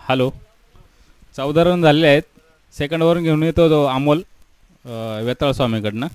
Hello. 14 run झालेले आहेत. Second over घेऊन येतो तो अमोल वेताळ स्वामीकडनं.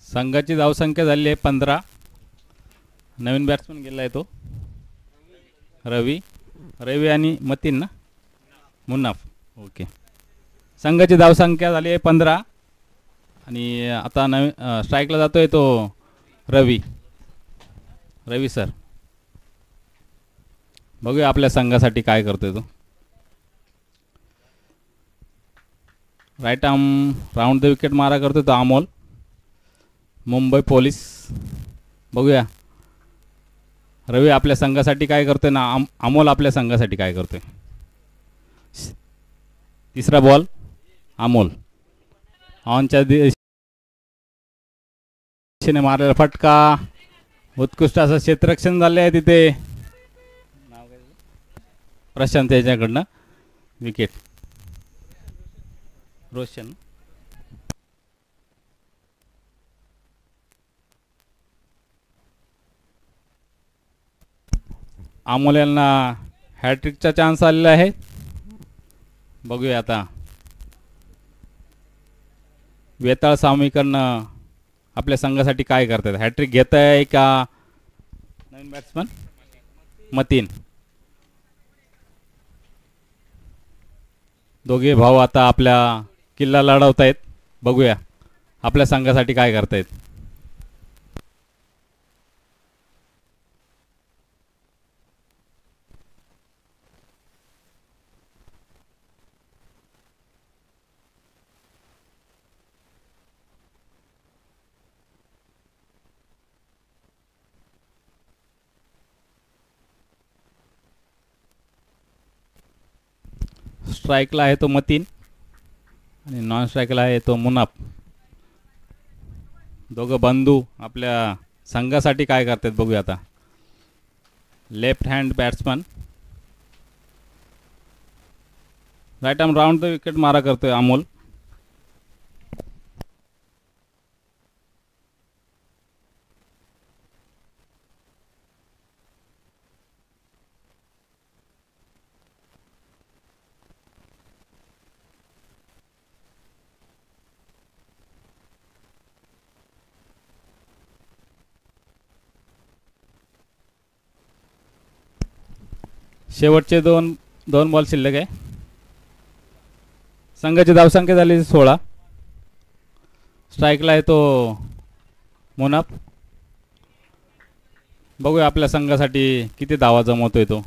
संघाची धावसंख्या झाली आहे 15. नवीन बॅट्समन गेला आहे तो रवी. रवी आणि मतीन ना मुन्नाफ. ओके. संघाची धावसंख्या झाली आहे 15 आणि आता नवीन स्ट्राईकला जातोय तो रवी. रवी सर बघूया आपल्या संघासाठी काय करतोय तो. Right arm round the wicket मारा करतोय तो अमोल मुंबई पोलीस. बघूया रवी आपल्या संघासाठी काय करतोय ना अमोल आपल्या संघासाठी काय करतोय. तिसरा बॉल अमोल ऑनच्या दिशेने मारलेला फटका. उत्कृष्ट असं क्षेत्ररक्षण झाले आहे तिथे. प्रशांत याच्याकडनं विकेट. रोशन अमोल यांना हॅट्रिकचा चान्स आलेला आहे. बघूया आता वेताळ स्वामीकडनं आपल्या संघासाठी काय करतात. हॅट्रिक घेत आहे का नवीन बॅट्समन मतीन. दोघे भाऊ आता आपल्या किल्ला लढवत आहेत. बघूया आपल्या संघासाठी काय करतायत. स्ट्राईकला आहे तो मतीन आणि नॉन स्ट्राईकला आहे तो मुनाफ. दोघं बंधू आपल्या संघासाठी काय करतात बघूया आता. Left hand batsman right arm round the wicket मारा करतोय अमोल. शेवटचे दोन बॉल शिल्लक आहे. संघाची धावसंख्या झाली 16. स्ट्राईकला आहे तो मुनाफ. बघूया आपल्या संघासाठी किती धावा जमवतोय तो.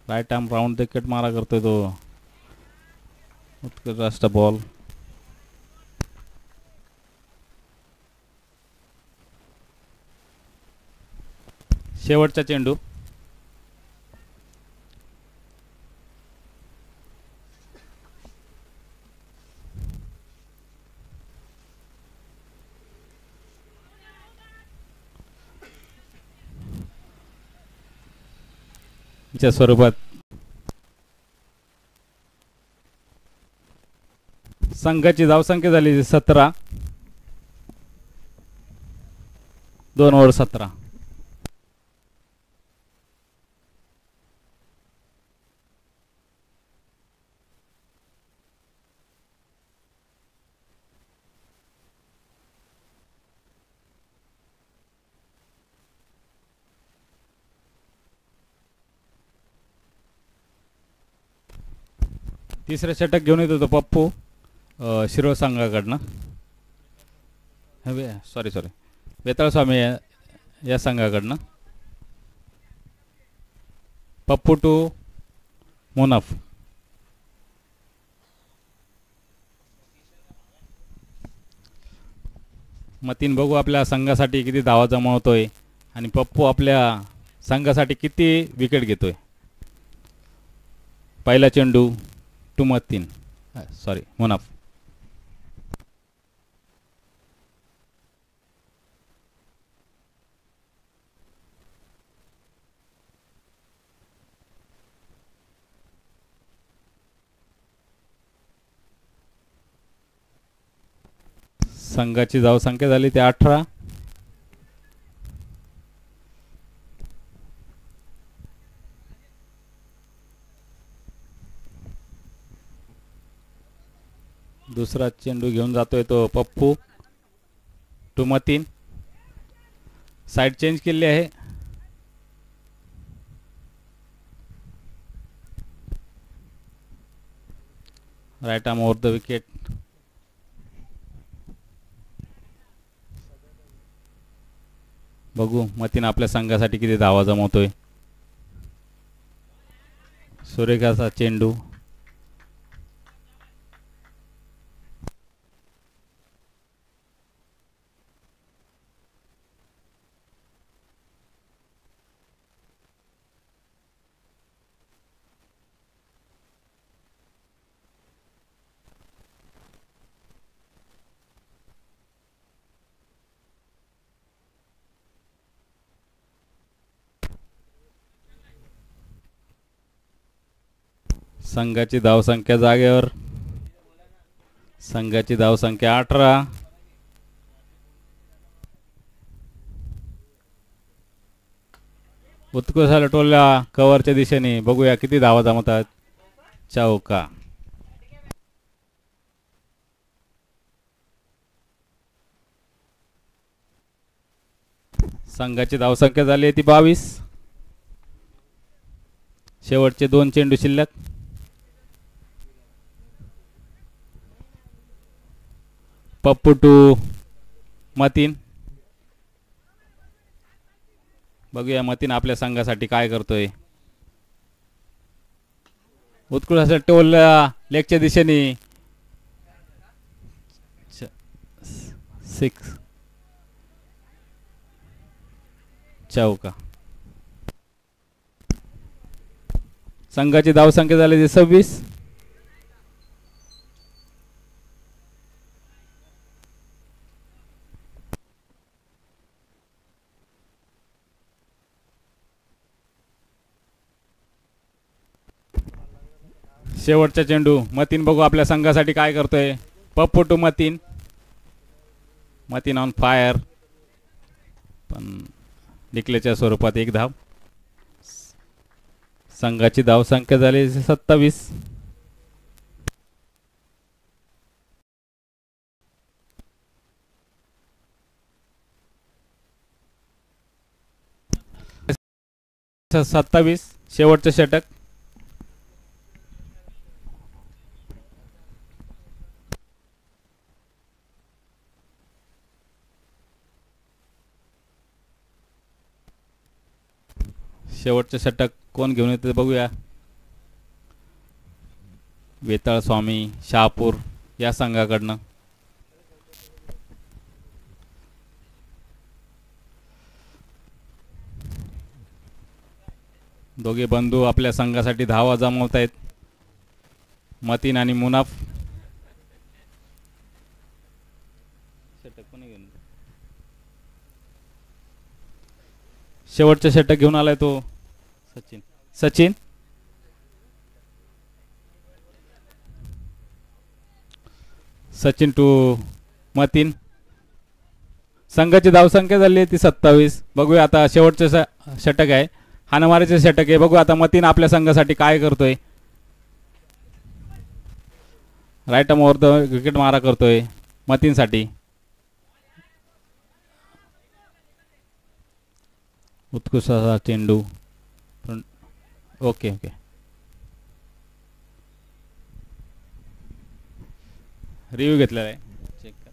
Right arm round the wicket मारा करतोय तो. उत्कृष्ट बॉल. शेवटचा चेंडू च्या स्वरूपात. संघाची धावसंख्या झाली 17. 2 ओव्हर 17. तिसरं षटक घेऊन येत होतो पप्पू शिरोळ संघाकडनं. सॉरी वेताळ स्वामी या संघाकडनं. पप्पू टू मुनाफ. मतीन बघू आपल्या संघासाठी किती धावा जमवतोय आणि पप्पू आपल्या संघासाठी किती विकेट घेतोय. पहिला चेंडू टू मतीन मुनाफ. संघाची धावसंख्या झाली ते 18. दुसरा चेंडू घेऊन जातोय तो Pappu to Matin. Side change केली आहे. Right arm over the wicket. बघू मतीन आपल्या संघासाठी किती धावा जमवतोय. सुरेखाचा चेंडू. संघाची धावसंख्या जागेवर. संघाची धावसंख्या 18. उत्कृष्ट लटोल्या कव्हरच्या दिशेने. बघूया किती धावा जमतात. चौका. संघाची धावसंख्या झाली ती 22. शेवटचे 2 चेंडू शिल्लक. पप्पू टू मतीन. बघूया मतीन आपल्या संघासाठी काय करतोय. उत्कृष्ट टोल लेगच्या दिशेने. 6 चौका. संघाची धावसंख्या झाली 26. शेवटचा चेंडू मतीन. बघू आपल्या संघासाठी काय करतोय. Pappu to Matin. Matin on fire पण डिक्लेच्या स्वरूपात 1 धाव. संघाची धावसंख्या झाली 27. शेवटचं षटक. शेवटचं षटक कोण घेऊन येते बघूया. वेताळ स्वामी शहापूर या संघाकडनं. दोघे बंधू आपल्या संघासाठी धावा जमवत आहेत. मतीन आणि मुनाफ. शेवटचं षटक घेऊन आलाय तो सचिन. सचिन टू मतीन. संघाची धावसंख्या झाली ती 27. बघूया आता शेवटचं षटक आहे. हाणामारीचे षटक आहे. बघू आता मतीन आपल्या संघासाठी काय करतोय. Right arm over the wicket मारा करतोय मतीनसाठी. उत्कृष्ट चेंडू. ओके. रिव्ह्यू घेतलेला आहे, चेक करा.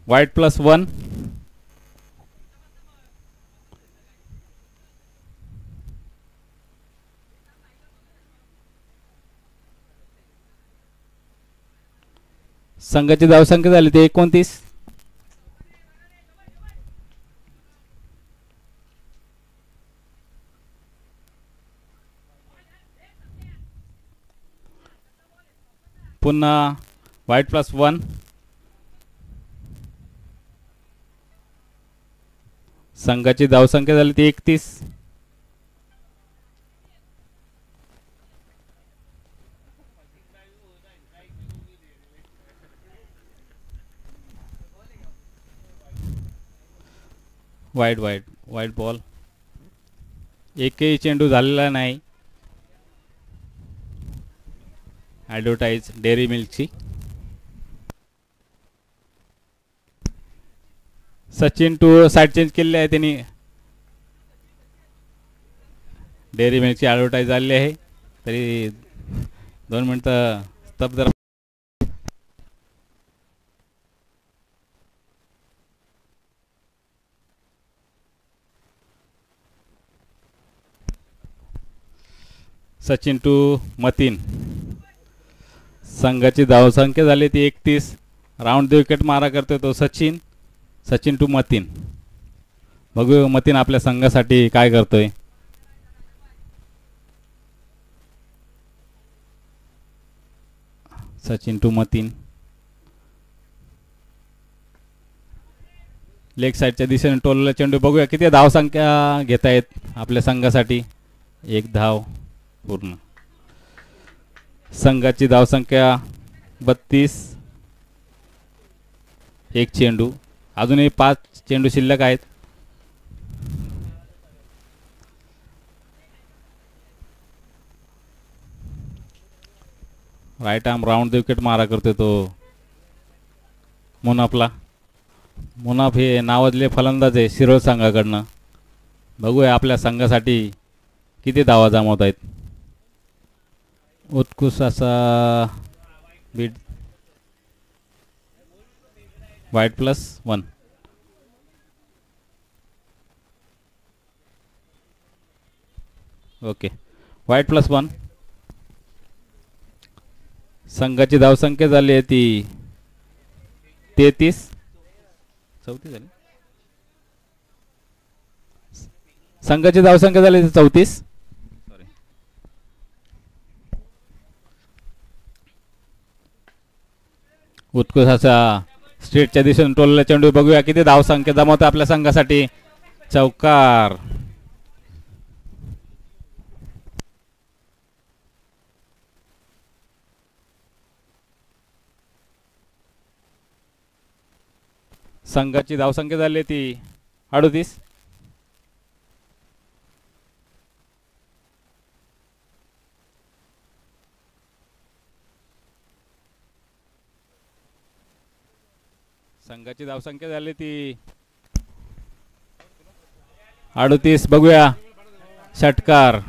व्हाईट +1. संघाची धावसंख्या झाली ती 29. पुन्हा व्हाईट +1. संघाची धावसंख्या झाली ती 31. वाईट वाईट वाईट बॉल. एकही चेंडू झालेला नाही. ॲडव्हर्टाईज डेअरी मिल्कची. सचिन टू साईड चेंज केलेली आहे त्यांनी. डेअरी मिल्कची ॲडव्हर्टाईज आलेली आहे. तरी 2 मिनटं स्तब्ध राहा. सचिन टू मतीन. संघाची धावसंख्या झाली ती 31. राऊंड द विकेट मारा करतोय तो सचिन. सचिन टू मतीन. बघू मतीन आपल्या संघासाठी काय करतोय. सचिन टू मतीन. लेग साईडच्या दिशेने टोलला चेंडू. बघूया किती धावसंख्या घेत आहेत आपल्या संघासाठी. 1 धाव पूर्ण. संघाची धावसंख्या 32. 1 चेंडू. अजूनही 5 चेंडू शिल्लक आहेत. Right arm round the wicket मारा करतोय तो मुनाफला. मुनाफ हे नावाजले फलंदाज आहे शिरोळ संघाकडनं. बघूया आपल्या संघासाठी किती धावा जमवत आहेत. उत्कृष्ट असा बीट. व्हाईट +1. ओके. व्हाईट +1. संघाची धावसंख्या झाली आहे ती 33. 34 झाली. संघाची धावसंख्या झाली ती 34. सॉरी. उत्कृष्ट असा स्ट्रेटच्या दिशेने टोलला चेंडू. बघूया किती धावसंख्या जमवते आपल्या संघासाठी. चौकार. संघाची धावसंख्या झाली ती 38. संघाची धावसंख्या झाली ती 38. बघूया षटकार.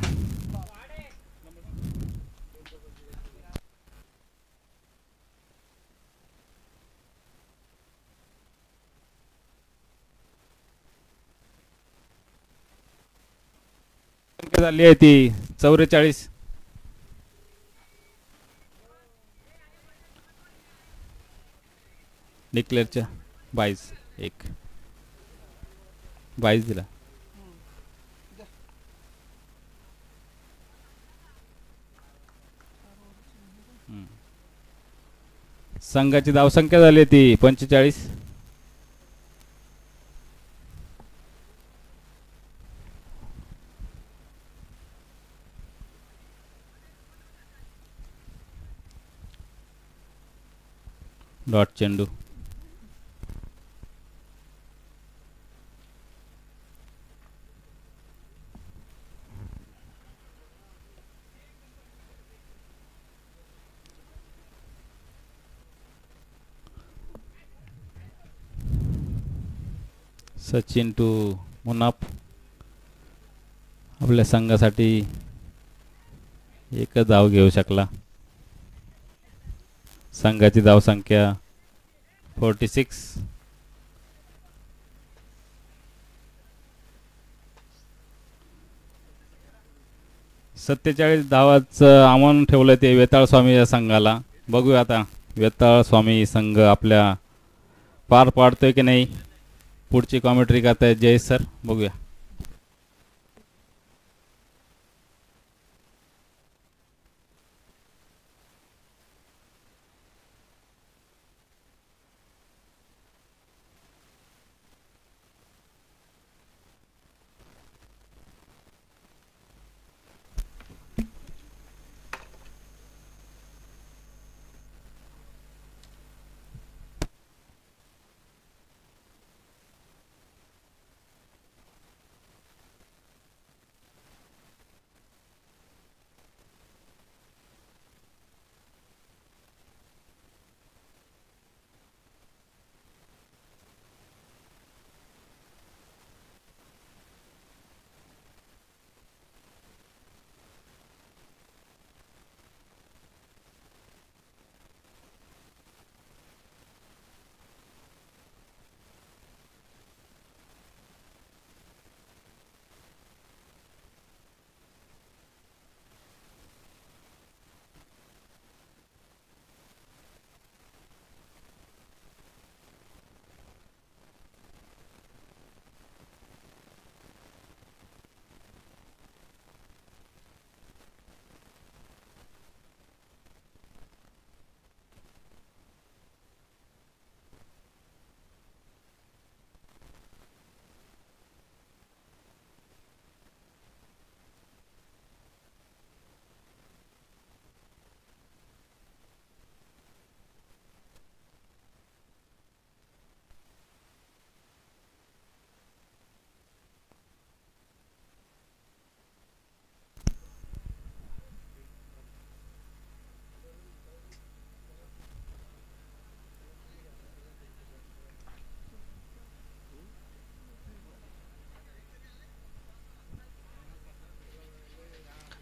झाली आहे ती 44. डिक्लेअरच्या 22. 22 दिला. संघाची धावसंख्या झाली ती 45. डॉट चेंडू. सचिन टू मुनाफ. आपल्या संघासाठी एकच धाव घेऊ शकला. संघाची धावसंख्या 46. सत्तेचाळीस धावाचं आव्हान ठेवलं ते वेताळ स्वामी या संघाला. बघूया आता वेताळ स्वामी संघ आपल्या पार पाडतोय की नाही. पुढची कॉमेंट्री करतायत जय सर. बघूया.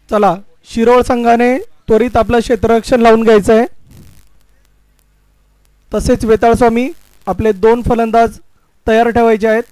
चला शिरोळ संघाने त्वरित आपलं क्षेत्ररक्षण लावून घ्यायचं आहे. तसेच वेताळ स्वामी आपले 2 फलंदाज तयार ठेवायचे आहेत.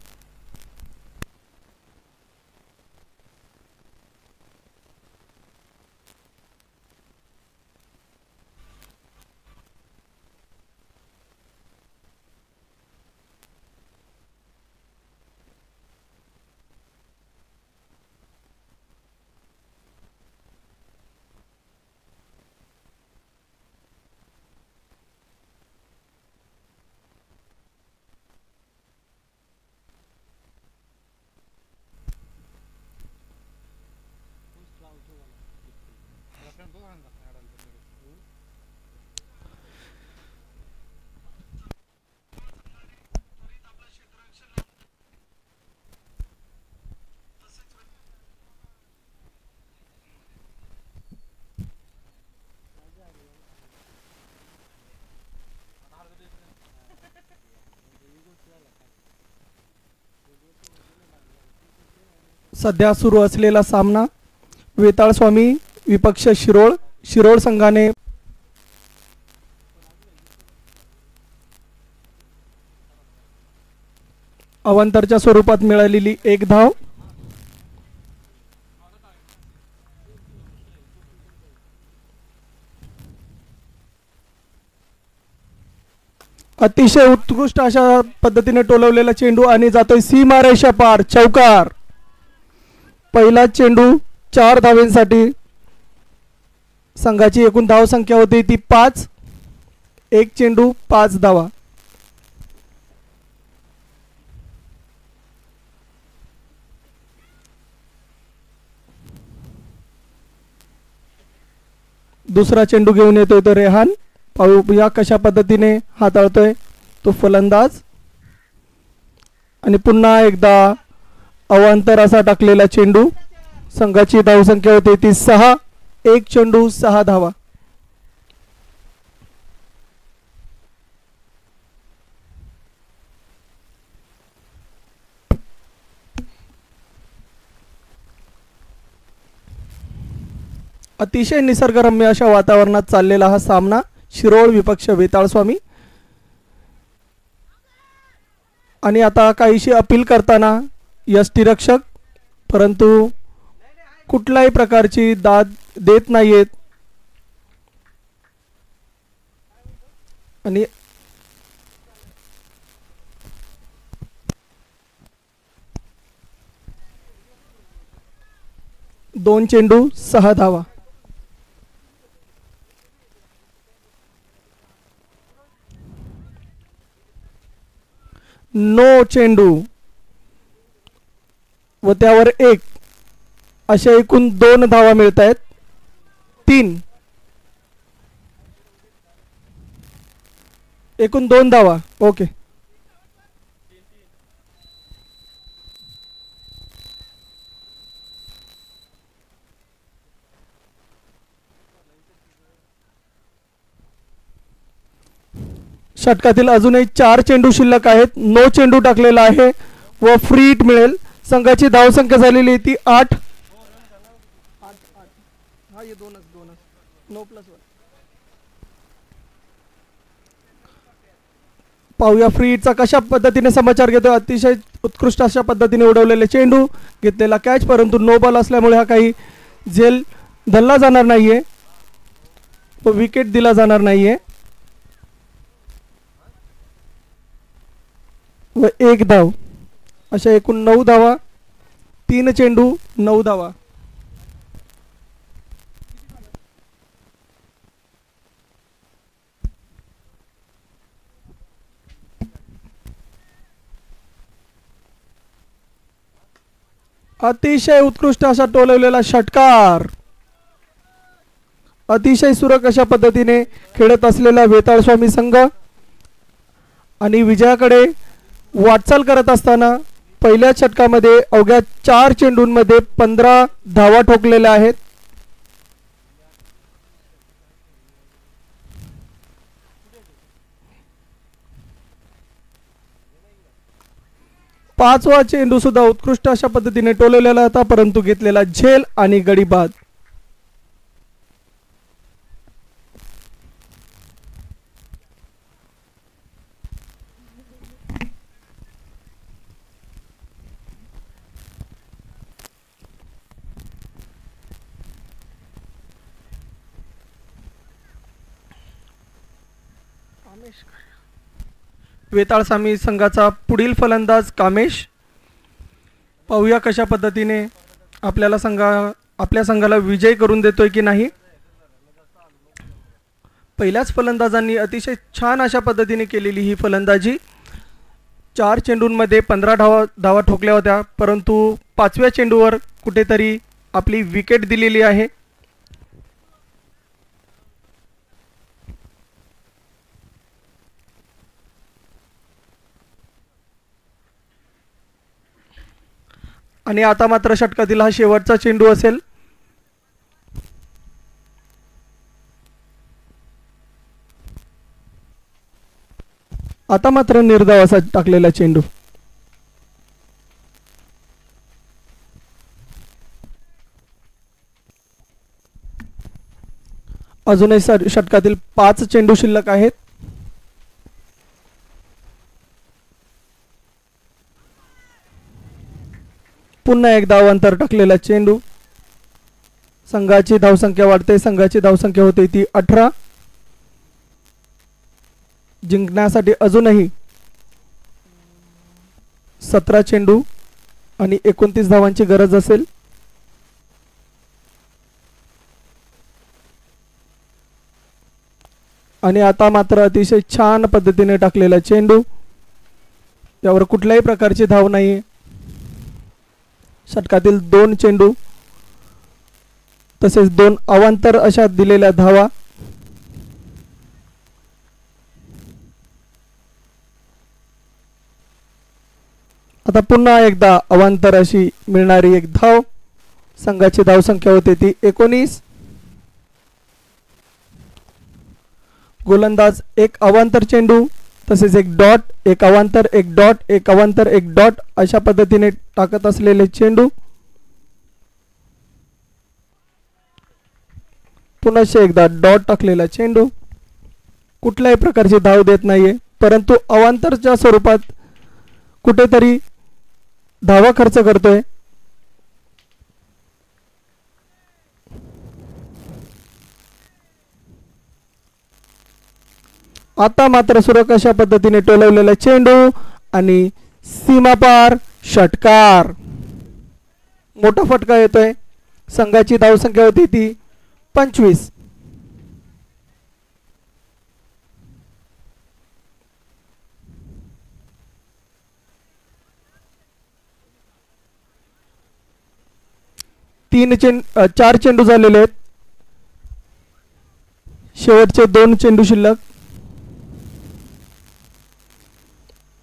सध्या सुरू असलेला सामना वेताळ स्वामी विपक्ष शिरोळ. शिरोळ संघाने अवांतरच्या स्वरूपात मिळालेली 1 धाव. अतिशय उत्कृष्ट अशा पद्धतीने टोलवलेला चेंडू आणि जातोय सीमारेषा पार. चौकार. पहिला चेंडू 4 धावांसाठी. संघाची एकूण धाव संख्या होती ती 5. 1 चेंडू 5 धावा. दुसरा चेंडू घेऊन येतोय तो रेहान. पाहूया कशा पद्धतीने हाताळतोय तो फलंदाज. आणि पुन्हा एकदा अवांतर असा टाकलेला चेंडू. संघाची धावसंख्या होते ती 6. एक चेंडू 6 धावा. अतिशय निसर्गरम्य अशा वातावरणात चाललेला हा सामना. शिरोळ विपक्ष वेताळस्वामी. आणि आता काहीशी अपील करताना यष्टिरक्षक, परंतु कुठल्याही प्रकारची दाद देत नाहीयेत. आणि दोन चेंडू 6 धावा. नो चेंडू व त्यावर 1 अशा एकूण 2 धावा मिळत आहेत. 3 एकूण 2 धावा. ओके. षटकातील अजूनही 4 चेंडू शिल्लक आहेत. नो चेंडू टाकलेला आहे व फ्री हिट मिळेल. संघाची धावसंख्या झालेली ती 8. पाहूया फ्री हिटचा कशा पद्धतीने समाचार घेतो. अतिशय उत्कृष्ट अशा पद्धतीने उडवलेले चेंडू, घेतलेला कॅच, परंतु नो बॉल असल्यामुळे हा काही झेल धरला जाणार नाहीये व विकेट दिला जाणार नाहीये. व 1 धाव. अशा एकूण 9 धावा. 3 चेंडू 9 धावा. अतिशय उत्कृष्ट असा टोलवलेला षटकार. अतिशय सुरक अशा पद्धतीने खेळत असलेला वेताळस्वामी संघ आणि विजयाकडे वाटचाल करत असताना पहिल्या षटकामध्ये अवघ्या 4 चेंडूंमध्ये 15 धावा ठोकलेल्या आहेत. पाचवा चेंडू सुद्धा उत्कृष्ट अशा पद्धतीने टोलवलेला होता, परंतु घेतलेला झेल आणि गडी बाद. वेताळस्वामी संघाचा पुढील फलंदाज कामेश. पाहूया कशा पद्धतीने आपल्या संघाला विजय करून देतोय की नाही. पहिल्याच फलंदाजांनी अतिशय छान अशा पद्धतीने केलेली ही फलंदाजी. 4 चेंडूंमध्ये 15 धावा ठोकल्या होत्या, परंतु 5व्या चेंडूवर कुठेतरी आपली विकेट दिलेली आहे. आणि आता मात्र षटकातील हा शेवटचा चेंडू असेल. आता मात्र निर्धाव असा टाकलेला चेंडू. अजूनही षटकातील 5 चेंडू शिल्लक आहेत. पुन्हा एक धाव अंतर टाकलेला चेंडू. संघाची धावसंख्या वाढते. संघाची धावसंख्या होते ती 18. जिंकण्यासाठी अजूनही 17 चेंडू आणि 29 धावांची गरज असेल. आणि आता मात्र अतिशय छान पद्धतीने टाकलेला चेंडू. यावर कुठल्याही प्रकारची धाव नाही. षटकातील 2 चेंडू तसेच 2 अवांतर अशा दिलेल्या धावा. आता पुन्हा एकदा अवांतर अशी मिळणारी एक धाव. संघाची धावसंख्या होते ती 19. गोलंदाज एक अवांतर चेंडू तसेच एक डॉट, एक अवांतर, एक डॉट, एक अवांतर, एक डॉट अशा पद्धतीने टाकत असलेले चेंडू. पुन्हा एकदा डॉट टाकलेला चेंडू कुठल्याही प्रकारची धाव देत नाहीये, परंतु अवांतरच्या स्वरूपात कुठेतरी धावा खर्च करतोय. आता मात्र सुरेख अशा पद्धतीने टोलवलेला चेंडू आणि सीमापार षटकार. मोठा फटका येतोय. संघाची धावसंख्या होती ती 25. चार चेंडू झालेले आहेत. शेवटचे 2 चेंडू शिल्लक.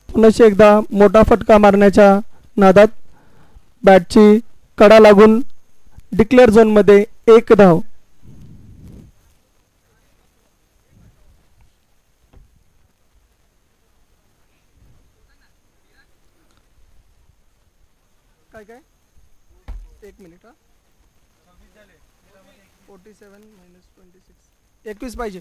पुन्हा एकदा मोठा फटका मारण्याच्या नादात बॅटची कडा लागून डिक्लेअर झोन मध्ये 1 धाव. काय 1 मिनिट. 47 - 26 21 पाहिजे.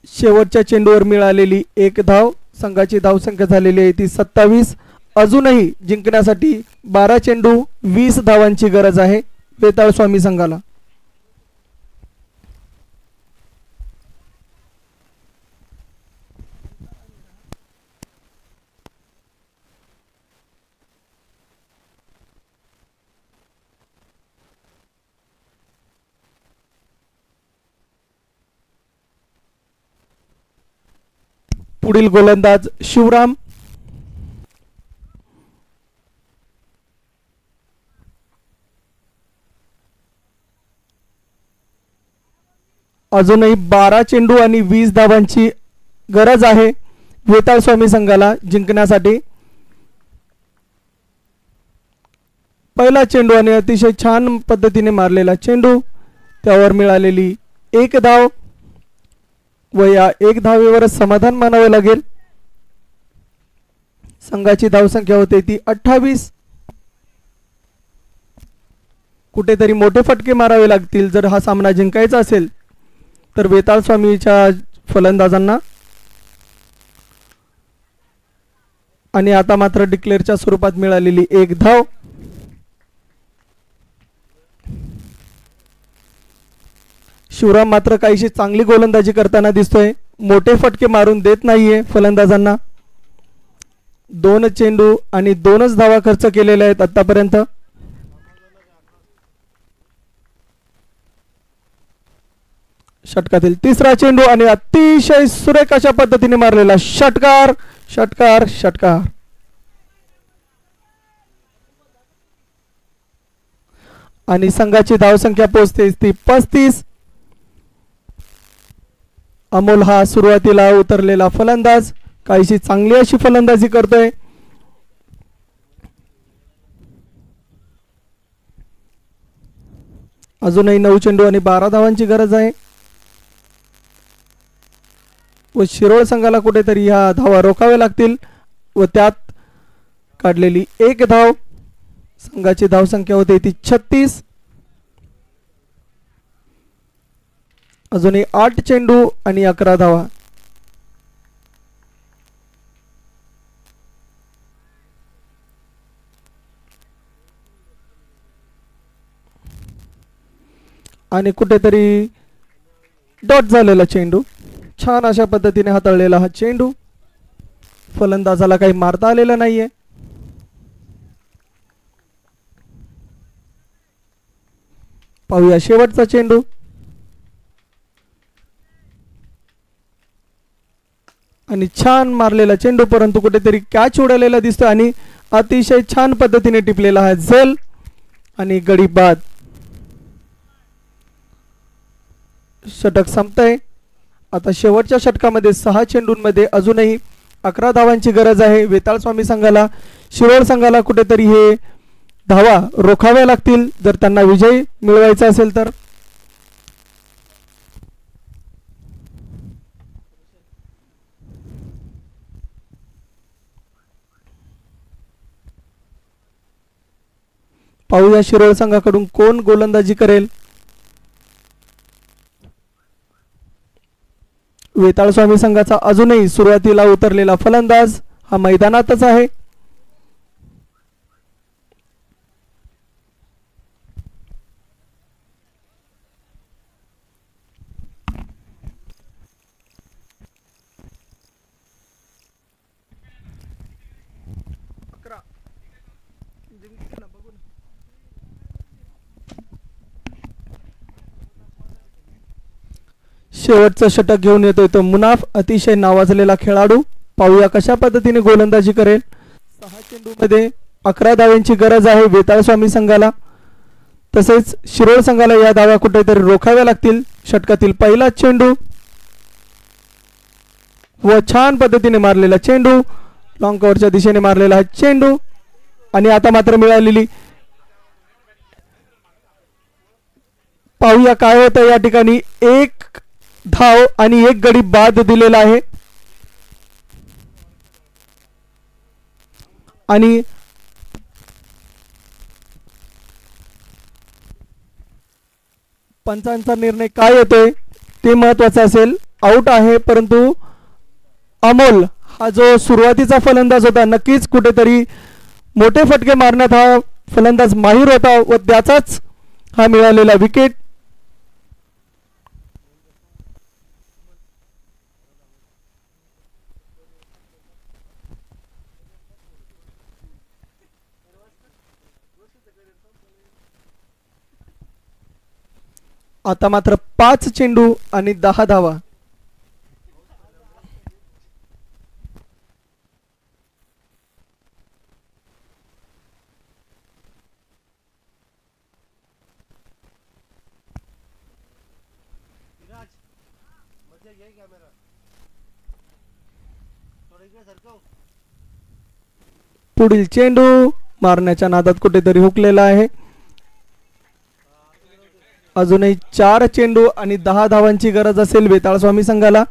शेवटच्या चेंडूवर मिळालेली 1 धाव. संघाची धावसंख्या झालेली आहे ती 27. अजूनही जिंकण्यासाठी 12 चेंडू 20 धावांची गरज आहे वेताळ स्वामी संघाला. पुढील गोलंदाज शिवराम. अजूनही 12 चेंडू आणि 20 धावांची गरज आहे वेताळ स्वामी संघाला जिंकण्यासाठी. पहिला चेंडू आणि अतिशय छान पद्धतीने मारलेला चेंडू, त्यावर मिळालेली 1 धाव व या 1 धावेवरच समाधान मानावे लागेल. संघाची धावसंख्या होते ती 28. कुठेतरी मोठे फटके मारावे लागतील जर हा सामना जिंकायचा असेल तर वेताळ स्वामीच्या फलंदाजांना. आणि आता मात्र डिक्लेअरच्या स्वरूपात मिळालेली 1 धाव. शिवराम मात्र काहीशी चांगली गोलंदाजी करताना दिसतोय. मोठे फटके मारून देत नाहीये फलंदाजांना. 2 चेंडू आणि 2च धावा खर्च केलेल्या आहेत आतापर्यंत. षटकातील 3रा चेंडू आणि अतिशय सुरेख अशा पद्धतीने मारलेला षटकार. षटकार षटकार. आणि संघाची धावसंख्या पोहोचते ती 35. अमोल हा सुरुवातीला उतरलेला फलंदाज काहीशी चांगली अशी फलंदाजी करतोय. अजूनही 9 चेंडू आणि 12 धावांची गरज आहे व शिरोळ संघाला कुठेतरी ह्या धावा रोखाव्या लागतील व त्यात काढलेली 1 धाव. संघाची धावसंख्या होते ती 36. अजूनही 8 चेंडू आणि 11 धावा. आणि कुठेतरी डॉट झालेला चेंडू. छान अशा पद्धतीने हाताळलेला हा चेंडू. फलंदाजाला काही मारता आलेलं नाहीये. पाहूया शेवटचा चेंडू. आणि छान मारलेला चेंडू परंतु कुठेतरी कॅच उडालेला दिसतो आणि अतिशय छान पद्धतीने टिपलेला हा झेल आणि गडी बाद. षटक संपतंय. आता शेवटच्या षटकामध्ये 6 चेंडूंमध्ये अजूनही 11 धावांची गरज आहे वेताळ स्वामी संघाला. शिरोळ संघाला कुठेतरी हे धावा रोखाव्या लागतील जर त्यांना विजय मिळवायचा असेल तर. पाहूया शिरोळ संघाकडून कोण गोलंदाजी करेल. वेताळ स्वामी संघाचा अजूनही सुरुवातीला उतरलेला फलंदाज हा मैदानातच आहे. शेवटचं षटक घेऊन येतोय तो मुनाफ, अतिशय नावाजलेला खेळाडू. पाहूया कशा पद्धतीने गोलंदाजी करेल. 6 चेंडूमध्ये 11 धावांची गरज आहे वेताळ स्वामी संघाला. तसेच शिरोळ संघाला या धावा कुठेतरी रोखाव्या लागतील. षटकातील पहिला चेंडू व छान पद्धतीने मारलेला चेंडू, लॉंग कव्हरच्या दिशेने मारलेला हा चेंडू आणि आता मात्र मिळालेली. पाहूया काय होतं या ठिकाणी. 1 धाव आणि 1 गडी बाद दिलेला आहे आणि पंचांचा निर्णय काय येतोय ते महत्वाचं असेल. आउट आहे परंतु अमोल हा जो सुरुवातीचा फलंदाज होता नक्कीच कुठेतरी मोठे फटके मारण्यात हा फलंदाज माहीर होता व त्याचाच हा मिळालेला विकेट. आता मात्र 5 चेंडू आणि 10 धावा. पुढील चेंडू मारण्याच्या नादात कुठेतरी हुकलेला आहे. अजूनही 4 चेंडू आणि 10 धावांची गरज असेल वेताळ स्वामी संघाला.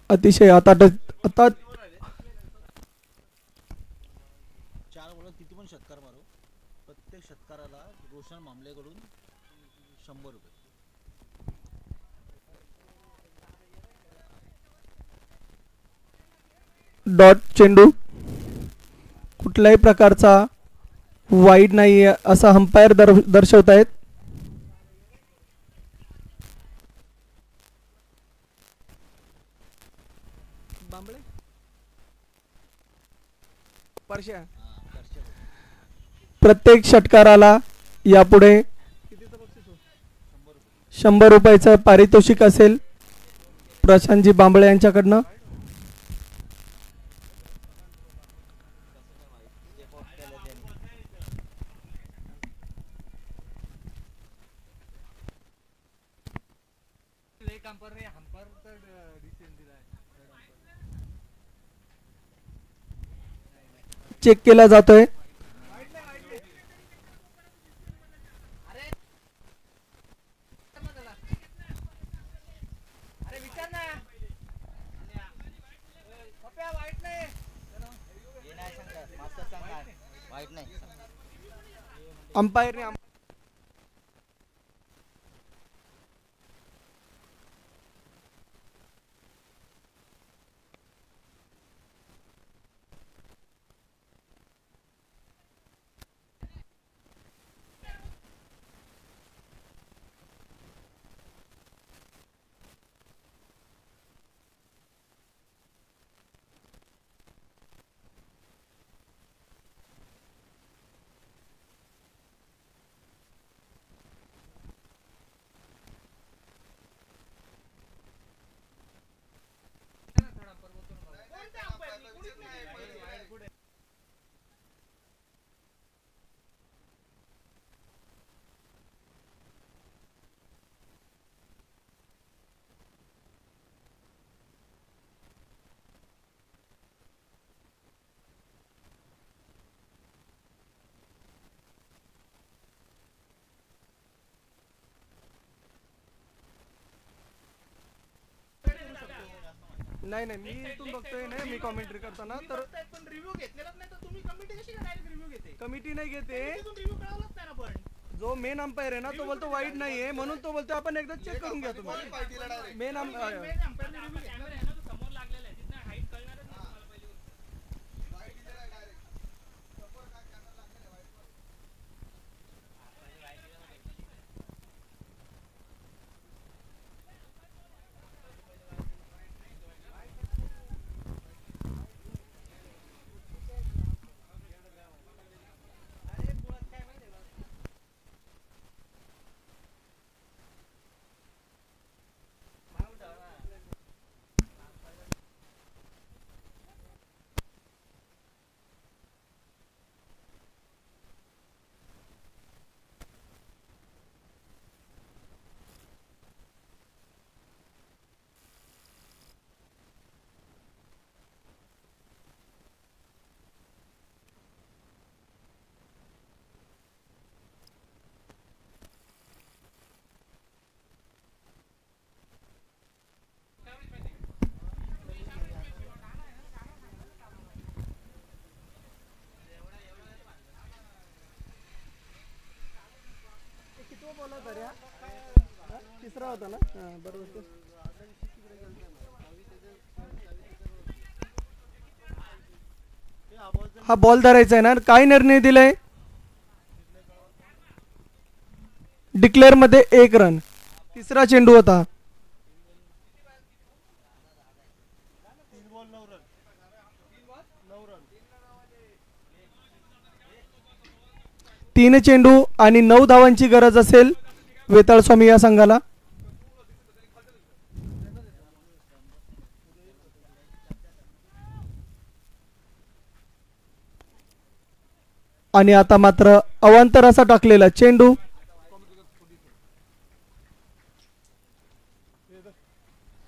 अतिशय आता 4 बोलत किती पण षटकार मारू, प्रत्येक षटकाराला रोशन मामलेकडून 100 रुपये. डॉट चेंडू, कुठल्याही प्रकारचा वाईड नाही असा अंपायर दर्शवतायत. प्रत्येक षटकाराला यापुढे 100 रुपयाचं पारितोषिक असेल प्रशांतजी बांबळे यांच्याकडनं. चेक केला जातोय. अंपायर ने नाही नाही, मी इथून बघतोय नाही, मी कॉमेंट्री करताना तर पण रिव्ह्यू घेतलेलाच नाही, तर तुम्ही कमिटी कशी डायरेक्ट रिव्ह्यू घेते? कमिटी नाही घेते. रिव्ह्यू कळवलंच नाही ना. पण जो मेन अंपायर आहे ना तो बोलतो वाईट नाहीये, म्हणून तो बोलतो आपण एकदा चेक करून घ्या तुम्ही. मेन अंपायर समोर लागलेला आहे तिथं हाईट कळणारच नाही तुम्हाला पहिली गोष्ट. तिसरा होता ना. बरोबर. हा बॉल धरायचा आहे ना. काय निर्णय दिलाय? डिक्लेअर मध्ये 1 रन. तिसरा चेंडू होता. 3 चेंडू आणि 9 धावांची गरज असेल वेताळ स्वामी या संघाला. आणि आता मात्र अवांतर असा टाकलेला चेंडू.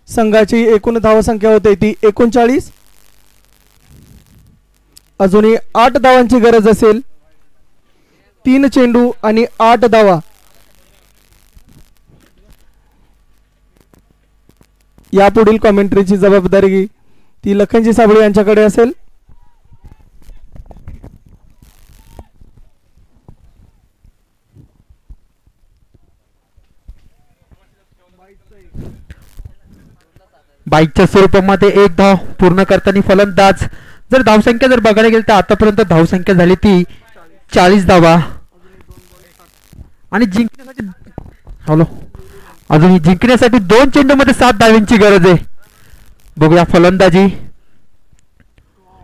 संघाची एकूण धावसंख्या होते ती 39. अजूनही 8 धावांची गरज असेल. 3 चेंडू आणि 8 धावा. यापुढील कॉमेंट्रीची जबाबदारी ती लखनजी साबळे यांच्याकडे असेल. बाईकच्या स्वरूपामध्ये 1 धाव पूर्ण करताना फलंदाज. जर धावसंख्या जर बघायला गेली तर आतापर्यंत धावसंख्या झाली ती 40 धावा. आणि जिंकण्यासाठी अजून जिंकण्यासाठी 2 चेंडूमध्ये 7 धावांची गरज आहे. बघूया फलंदाजी.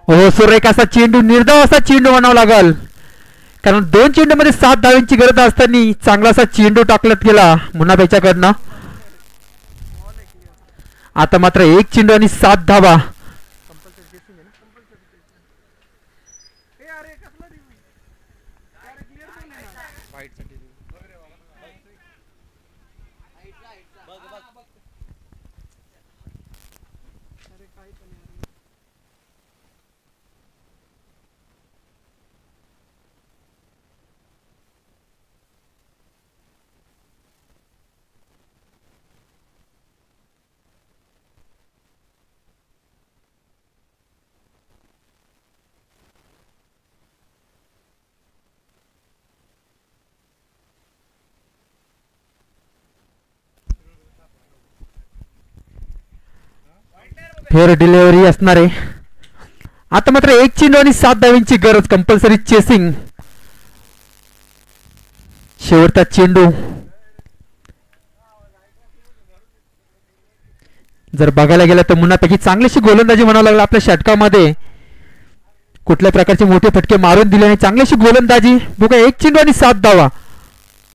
हो, सुरेख असा चेंडू, निर्धाव असा चेंडू म्हणावा लागल, कारण 2 चेंडूमध्ये 7 धावांची गरज असताना चांगला असा चेंडू टाकण्यात गेला मुन्नाभाईच्याकडनं. आता मात्र 1 चेंडू आणि 7 धावा. फेअर डिलिव्हरी असणार आहे. आता मात्र 1 चेंडू आणि 7 धावांची गरज. Compulsory chasing. शेवटचा चेंडू. जर बघायला गेलं तर मुन्नापैकी चांगलीशी गोलंदाजी म्हणावं लागलं आपल्या षटकामध्ये. कुठल्या प्रकारचे मोठे फटके मारून दिले आणि चांगलीशी गोलंदाजी. बघा 1 चेंडू आणि 7 धावा.